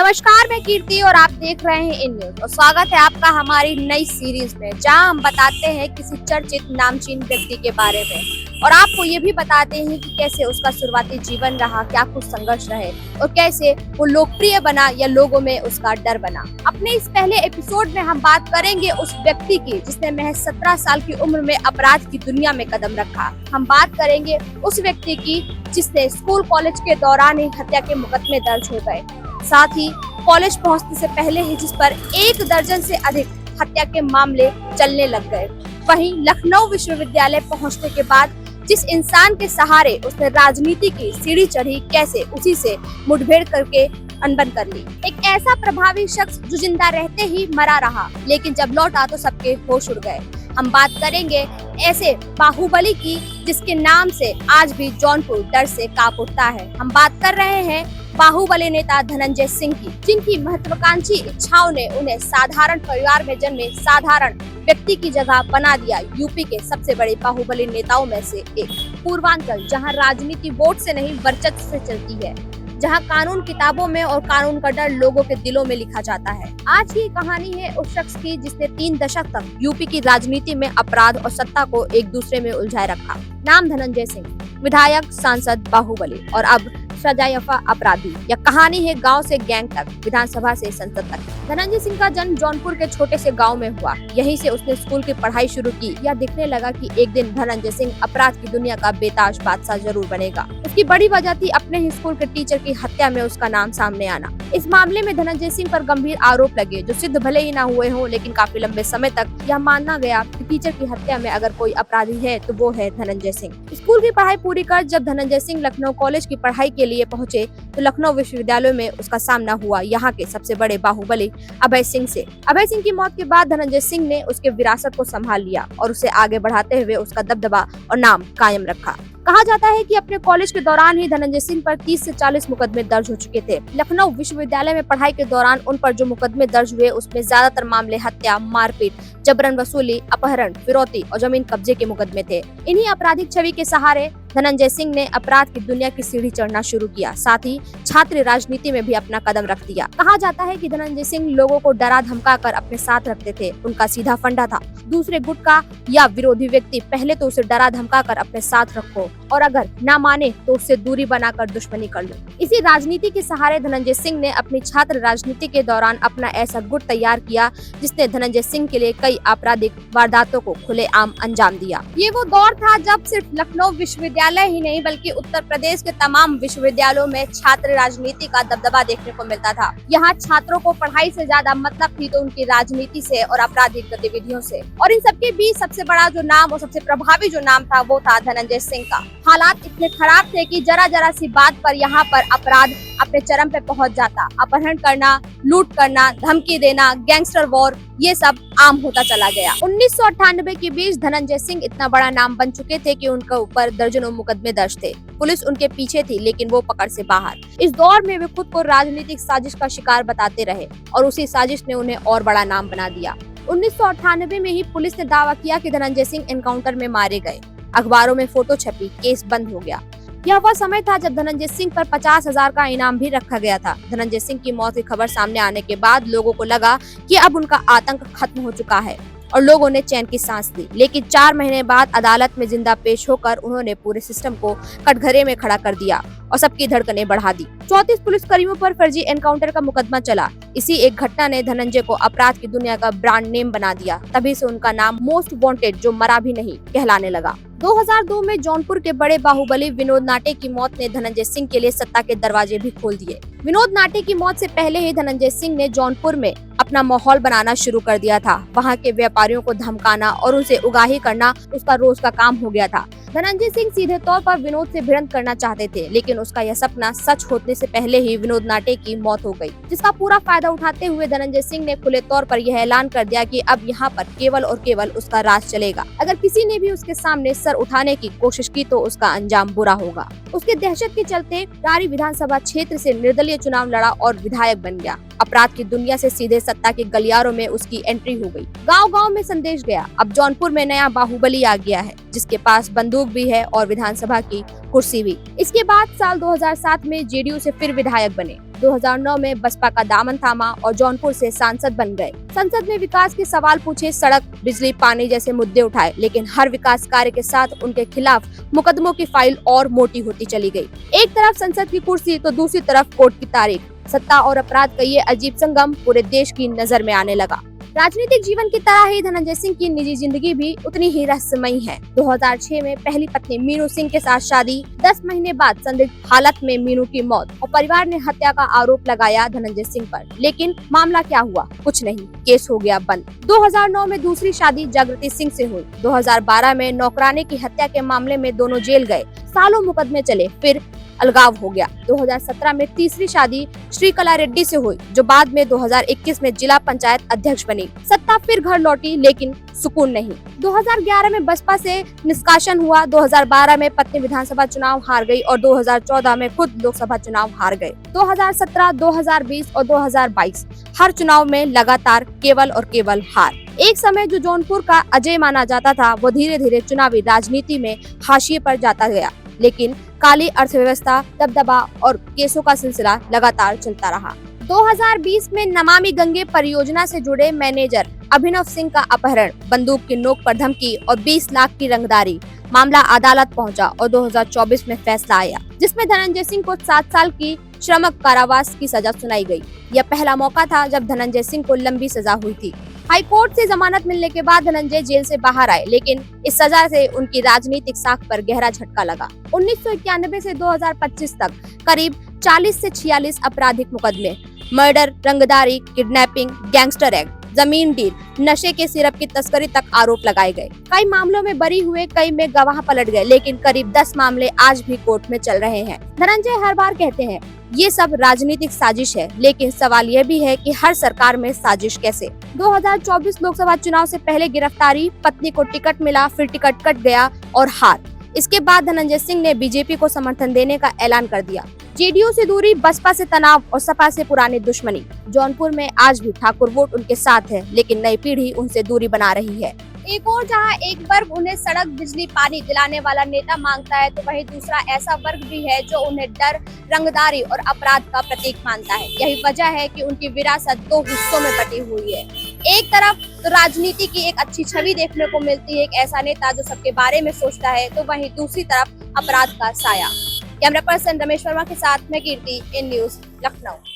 नमस्कार, मैं कीर्ति और आप देख रहे हैं इन न्यूज और स्वागत है आपका हमारी नई सीरीज में, जहां हम बताते हैं किसी चर्चित नामचीन व्यक्ति के बारे में और आपको ये भी बताते हैं कि कैसे उसका शुरुआती जीवन रहा, क्या कुछ संघर्ष रहे और कैसे वो लोकप्रिय बना या लोगों में उसका डर बना। अपने इस पहले एपिसोड में हम बात करेंगे उस व्यक्ति की जिसने महज 17 साल की उम्र में अपराध की दुनिया में कदम रखा। हम बात करेंगे उस व्यक्ति की जिसने स्कूल कॉलेज के दौरान ही हत्या के मुकदमे दर्ज हो गए, साथ ही कॉलेज पहुंचने से पहले ही जिस पर 1 दर्जन से अधिक हत्या के मामले चलने लग गए। वहीं लखनऊ विश्वविद्यालय पहुंचने के बाद जिस इंसान के सहारे उसने राजनीति की सीढ़ी चढ़ी, कैसे उसी से मुठभेड़ करके अनबन कर ली। एक ऐसा प्रभावी शख्स जो जिंदा रहते ही मरा रहा, लेकिन जब लौटा तो सबके होश उड़ गए। हम बात करेंगे ऐसे बाहुबली की जिसके नाम से आज भी जौनपुर डर से कांप उठता है। हम बात कर रहे हैं बाहुबली नेता धनंजय सिंह की, जिनकी महत्वाकांक्षी इच्छाओं ने उन्हें साधारण परिवार में जन्मे साधारण व्यक्ति की जगह बना दिया। यूपी के सबसे बड़े बाहुबली नेताओं में से एक। पूर्वांचल, जहां राजनीति वोट से नहीं वर्चस्व से चलती है, जहां कानून किताबों में और कानून का डर लोगों के दिलों में लिखा जाता है। आज की कहानी है उस शख्स की जिसने 3 दशक तक यूपी की राजनीति में अपराध और सत्ता को एक दूसरे में उलझाए रखा। नाम धनंजय सिंह, विधायक, सांसद, बाहुबली और अब सजायाफ्ता अपराधी। यह कहानी है गांव से गैंग तक, विधानसभा से संसद तक। धनंजय सिंह का जन्म जौनपुर के छोटे से गांव में हुआ। यहीं से उसने स्कूल की पढ़ाई शुरू की। यह दिखने लगा कि एक दिन धनंजय सिंह अपराध की दुनिया का बेताज बादशाह जरूर बनेगा। उसकी बड़ी वजह थी अपने ही स्कूल के टीचर की हत्या में उसका नाम सामने आना। इस मामले में धनंजय सिंह पर गंभीर आरोप लगे, जो सिद्ध भले ही न हुए हों, लेकिन काफी लंबे समय तक यह माना गया कि टीचर की हत्या में अगर कोई अपराधी है तो वो है धनंजय सिंह। स्कूल की पढ़ाई पूरी कर जब धनंजय सिंह लखनऊ कॉलेज की पढ़ाई के लिए पहुंचे तो लखनऊ विश्वविद्यालय में उसका सामना हुआ यहाँ के सबसे बड़े बाहुबली अभय सिंह से। अभय सिंह की मौत के बाद धनंजय सिंह ने उसके विरासत को संभाल लिया और उसे आगे बढ़ाते हुए उसका दबदबा और नाम कायम रखा। कहा जाता है कि अपने कॉलेज के दौरान ही धनंजय सिंह पर 30 से 40 मुकदमे दर्ज हो चुके थे। लखनऊ विश्वविद्यालय में पढ़ाई के दौरान उन पर जो मुकदमे दर्ज हुए उसमें ज्यादातर मामले हत्या, मारपीट, जबरन वसूली, अपहरण, फिरौती और जमीन कब्जे के मुकदमे थे। इन्हीं आपराधिक छवि के सहारे धनंजय सिंह ने अपराध की दुनिया की सीढ़ी चढ़ना शुरू किया, साथ ही छात्र राजनीति में भी अपना कदम रख दिया। कहा जाता है कि धनंजय सिंह लोगों को डरा धमका कर अपने साथ रखते थे। उनका सीधा फंडा था, दूसरे गुट का या विरोधी व्यक्ति पहले तो उसे डरा धमका कर अपने साथ रखो और अगर ना माने तो उससे दूरी बनाकर दुश्मनी कर लो। इसी राजनीति के सहारे धनंजय सिंह ने अपनी छात्र राजनीति के दौरान अपना ऐसा गुट तैयार किया जिसने धनंजय सिंह के लिए कई आपराधिक वारदातों को खुलेआम अंजाम दिया। ये वो दौर था जब सिर्फ लखनऊ विश्वविद्यालय ही नहीं बल्कि उत्तर प्रदेश के तमाम विश्वविद्यालयों में छात्र राजनीति का दबदबा देखने को मिलता था। यहाँ छात्रों को पढ़ाई से ज्यादा मतलब थी तो उनकी राजनीति से और आपराधिक गतिविधियों से। और इन सबके बीच सबसे बड़ा जो नाम और सबसे प्रभावी जो नाम था वो था धनंजय सिंह का। हालात इतने खराब थे कि जरा सी बात पर यहाँ पर अपराध अपने चरम पे पहुंच जाता। अपहरण करना, लूट करना, धमकी देना, गैंगस्टर वॉर, ये सब आम होता चला गया। 1998 के बीच धनंजय सिंह इतना बड़ा नाम बन चुके थे कि उनके ऊपर दर्जनों मुकदमे दर्ज थे। पुलिस उनके पीछे थी लेकिन वो पकड़ से बाहर। इस दौर में वे खुद को राजनीतिक साजिश का शिकार बताते रहे और उसी साजिश ने उन्हें और बड़ा नाम बना दिया। 1998 में ही पुलिस ने दावा किया कि धनंजय सिंह एनकाउंटर में मारे गए। अखबारों में फोटो छपी, केस बंद हो गया। यह वह समय था जब धनंजय सिंह पर 50,000 का इनाम भी रखा गया था। धनंजय सिंह की मौत की खबर सामने आने के बाद लोगों को लगा कि अब उनका आतंक खत्म हो चुका है और लोगों ने चैन की सांस ली। लेकिन 4 महीने बाद अदालत में जिंदा पेश होकर उन्होंने पूरे सिस्टम को कटघरे में खड़ा कर दिया और सबकी धड़कनें बढ़ा दी। 34 पुलिसकर्मियों पर फर्जी एनकाउंटर का मुकदमा चला। इसी एक घटना ने धनंजय को अपराध की दुनिया का ब्रांड नेम बना दिया। तभी से उनका नाम मोस्ट वांटेड, जो मरा भी नहीं, कहलाने लगा। 2002 में जौनपुर के बड़े बाहुबली विनोद नाटे की मौत ने धनंजय सिंह के लिए सत्ता के दरवाजे भी खोल दिए। विनोद नाटे की मौत से पहले ही धनंजय सिंह ने जौनपुर में अपना माहौल बनाना शुरू कर दिया था। वहाँ के व्यापारियों को धमकाना और उनसे उगाही करना उसका रोज का काम हो गया था। धनंजय सिंह सीधे तौर पर विनोद से भिड़ंत करना चाहते थे, लेकिन उसका यह सपना सच होने से पहले ही विनोद नाटे की मौत हो गई, जिसका पूरा फायदा उठाते हुए धनंजय सिंह ने खुले तौर पर यह ऐलान कर दिया कि अब यहाँ पर केवल और केवल उसका राज चलेगा। अगर किसी ने भी उसके सामने सर उठाने की कोशिश की तो उसका अंजाम बुरा होगा। उसके दहशत के चलते रारी विधानसभा क्षेत्र से निर्दलीय चुनाव लड़ा और विधायक बन गया। अपराध की दुनिया से सीधे सत्ता के गलियारों में उसकी एंट्री हो गई। गांव-गांव में संदेश गया, अब जौनपुर में नया बाहुबली आ गया है, जिसके पास बंदूक भी है और विधानसभा की कुर्सी भी। इसके बाद साल 2007 में जेडीयू से फिर विधायक बने। 2009 में बसपा का दामन थामा और जौनपुर से सांसद बन गए। संसद में विकास के सवाल पूछे, सड़क, बिजली, पानी जैसे मुद्दे उठाए, लेकिन हर विकास कार्य के साथ उनके खिलाफ मुकदमों की फाइल और मोटी होती चली गई। एक तरफ संसद की कुर्सी तो दूसरी तरफ कोर्ट की तारीख। सत्ता और अपराध का ये अजीब संगम पूरे देश की नजर में आने लगा। राजनीतिक जीवन की तरह ही धनंजय सिंह की निजी जिंदगी भी उतनी ही रहस्यमयी है। 2006 में पहली पत्नी मीनू सिंह के साथ शादी, 10 महीने बाद संदिग्ध हालत में मीनू की मौत और परिवार ने हत्या का आरोप लगाया धनंजय सिंह पर। लेकिन मामला क्या हुआ? कुछ नहीं, केस हो गया बंद। 2009 में दूसरी शादी जागृति सिंह से हुई। 2012 में नौकरानी की हत्या के मामले में दोनों जेल गए। सालों मुकदमे चले, फिर अलगाव हो गया। 2017 में तीसरी शादी श्रीकला रेड्डी से हुई, जो बाद में 2021 में जिला पंचायत अध्यक्ष बनी। सत्ता फिर घर लौटी, लेकिन सुकून नहीं। 2011 में बसपा से निष्कासन हुआ। 2012 में पत्नी विधानसभा चुनाव हार गई और 2014 में खुद लोकसभा चुनाव हार गए। 2017, 2020 और 2022 हर चुनाव में लगातार केवल और केवल हार। एक समय जो जौनपुर का अजय माना जाता था, वो धीरे धीरे चुनावी राजनीति में हाशिए पर जाता गया। लेकिन काली अर्थव्यवस्था, दबदबा और केसों का सिलसिला लगातार चलता रहा। 2020 में नमामि गंगे परियोजना से जुड़े मैनेजर अभिनव सिंह का अपहरण, बंदूक की नोक पर धमकी और 20 लाख की रंगदारी। मामला अदालत पहुंचा और 2024 में फैसला आया, जिसमें धनंजय सिंह को 7 साल की श्रमिक कारावास की सजा सुनाई गई। यह पहला मौका था जब धनंजय सिंह को लंबी सजा हुई थी। हाई कोर्ट से जमानत मिलने के बाद धनंजय जेल से बाहर आए, लेकिन इस सजा से उनकी राजनीतिक साख पर गहरा झटका लगा। 1991 से 2025 तक करीब 40 से 46 आपराधिक मुकदमे, मर्डर, रंगदारी, किडनैपिंग, गैंगस्टर एक्ट, जमीन डील, नशे के सिरप की तस्करी तक आरोप लगाए गए। कई मामलों में बरी हुए, कई में गवाह पलट गए, लेकिन करीब 10 मामले आज भी कोर्ट में चल रहे हैं। धनंजय हर बार कहते हैं ये सब राजनीतिक साजिश है, लेकिन सवाल यह भी है कि हर सरकार में साजिश कैसे? 2024 लोकसभा चुनाव से पहले गिरफ्तारी, पत्नी को टिकट मिला, फिर टिकट कट गया और हार। इसके बाद धनंजय सिंह ने बीजेपी को समर्थन देने का ऐलान कर दिया। जेडीयू से दूरी, बसपा से तनाव और सपा से पुरानी दुश्मनी। जौनपुर में आज भी ठाकुर वोट उनके साथ है, लेकिन नई पीढ़ी उनसे दूरी बना रही है। एक और जहां एक वर्ग उन्हें सड़क, बिजली, पानी दिलाने वाला नेता मांगता है, तो वहीं दूसरा ऐसा वर्ग भी है जो उन्हें डर, रंगदारी और अपराध का प्रतीक मानता है। यही वजह है कि उनकी विरासत 2 हिस्सों में बटी हुई है। एक तरफ तो राजनीति की एक अच्छी छवि देखने को मिलती है, एक ऐसा नेता जो सबके बारे में सोचता है, तो वहीं दूसरी तरफ अपराध का साया। कैमरा पर्सन रमेश वर्मा के साथ मैं कीर्ति, इन न्यूज, लखनऊ।